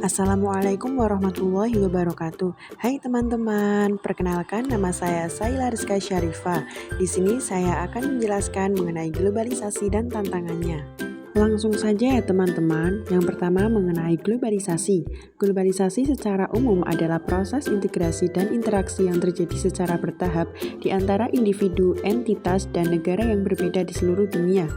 Assalamualaikum warahmatullahi wabarakatuh. Hai teman-teman, perkenalkan nama saya Saila Rizka Syarifah. Di sini saya akan menjelaskan mengenai globalisasi dan tantangannya. Langsung saja ya teman-teman. Yang pertama mengenai globalisasi. Globalisasi secara umum adalah proses integrasi dan interaksi yang terjadi secara bertahap di antara individu, entitas, dan negara yang berbeda di seluruh dunia.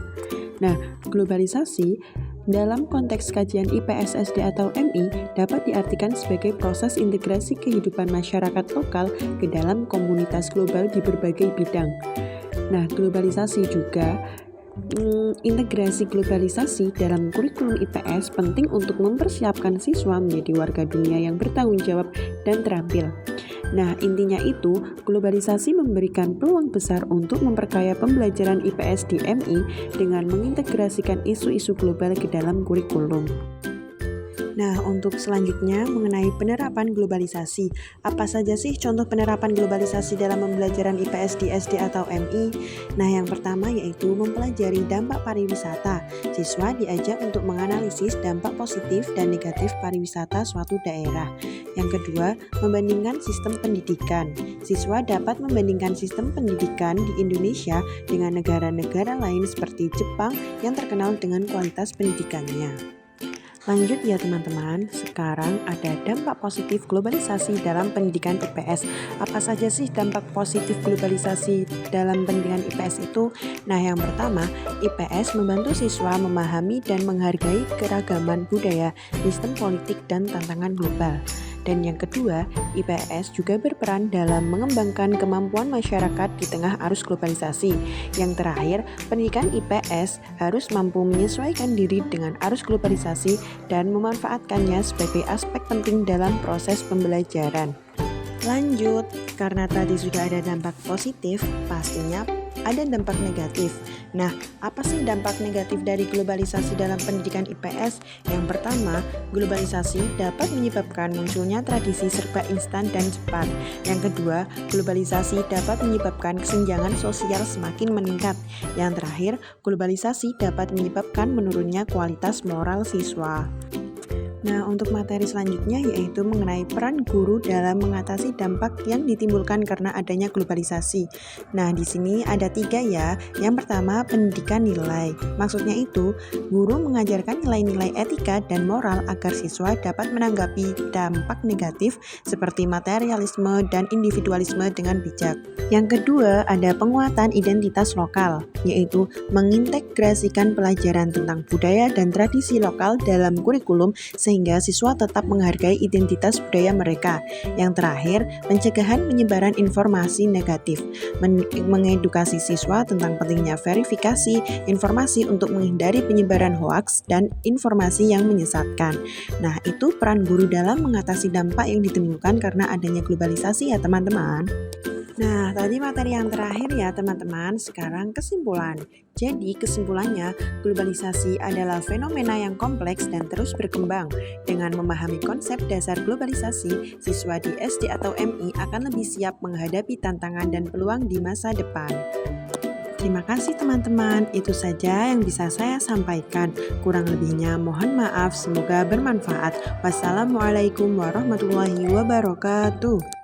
Nah, globalisasi dalam konteks kajian IPS SD atau MI dapat diartikan sebagai proses integrasi kehidupan masyarakat lokal ke dalam komunitas global di berbagai bidang. Nah, globalisasi juga integrasi globalisasi dalam kurikulum IPS penting untuk mempersiapkan siswa menjadi warga dunia yang bertanggung jawab dan terampil. Nah, intinya itu, globalisasi memberikan peluang besar untuk memperkaya pembelajaran IPS di MI dengan mengintegrasikan isu-isu global ke dalam kurikulum. Nah, untuk selanjutnya mengenai penerapan globalisasi. Apa saja sih contoh penerapan globalisasi dalam pembelajaran IPS di SD atau MI? Nah, yang pertama yaitu mempelajari dampak pariwisata. Siswa diajak untuk menganalisis dampak positif dan negatif pariwisata suatu daerah. Yang kedua, membandingkan sistem pendidikan. Siswa dapat membandingkan sistem pendidikan di Indonesia dengan negara-negara lain seperti Jepang yang terkenal dengan kualitas pendidikannya. Lanjut ya teman-teman, sekarang ada dampak positif globalisasi dalam pendidikan IPS. Apa saja sih dampak positif globalisasi dalam pendidikan IPS itu? Nah, yang pertama, IPS membantu siswa memahami dan menghargai keragaman budaya, sistem politik, dan tantangan global. Dan yang kedua, IPS juga berperan dalam mengembangkan kemampuan masyarakat di tengah arus globalisasi. Yang terakhir, pendidikan IPS harus mampu menyesuaikan diri dengan arus globalisasi dan memanfaatkannya sebagai aspek penting dalam proses pembelajaran. Lanjut, karena tadi sudah ada dampak positif, pastinya ada dampak negatif. Nah, apa sih dampak negatif dari globalisasi dalam pendidikan IPS? Yang pertama, globalisasi dapat menyebabkan munculnya tradisi serba instan dan cepat. Yang kedua, globalisasi dapat menyebabkan kesenjangan sosial semakin meningkat. Yang terakhir, globalisasi dapat menyebabkan menurunnya kualitas moral siswa. Nah, untuk materi selanjutnya yaitu mengenai peran guru dalam mengatasi dampak yang ditimbulkan karena adanya globalisasi. Nah, di sini ada 3 ya. Yang pertama, pendidikan nilai. Maksudnya itu, guru mengajarkan nilai-nilai etika dan moral agar siswa dapat menanggapi dampak negatif seperti materialisme dan individualisme dengan bijak. Yang kedua, ada penguatan identitas lokal, yaitu mengintegrasikan pelajaran tentang budaya dan tradisi lokal dalam kurikulum sehingga siswa tetap menghargai identitas budaya mereka. Yang terakhir, pencegahan penyebaran informasi negatif, mengedukasi siswa tentang pentingnya verifikasi informasi untuk menghindari penyebaran hoaks dan informasi yang menyesatkan. Nah, itu peran guru dalam mengatasi dampak yang ditimbulkan karena adanya globalisasi ya teman-teman. Nah, tadi materi yang terakhir ya teman-teman, sekarang kesimpulan. Jadi kesimpulannya, globalisasi adalah fenomena yang kompleks dan terus berkembang. Dengan memahami konsep dasar globalisasi, siswa di SD atau MI akan lebih siap menghadapi tantangan dan peluang di masa depan. Terima kasih teman-teman, itu saja yang bisa saya sampaikan. Kurang lebihnya mohon maaf, semoga bermanfaat. Wassalamualaikum warahmatullahi wabarakatuh.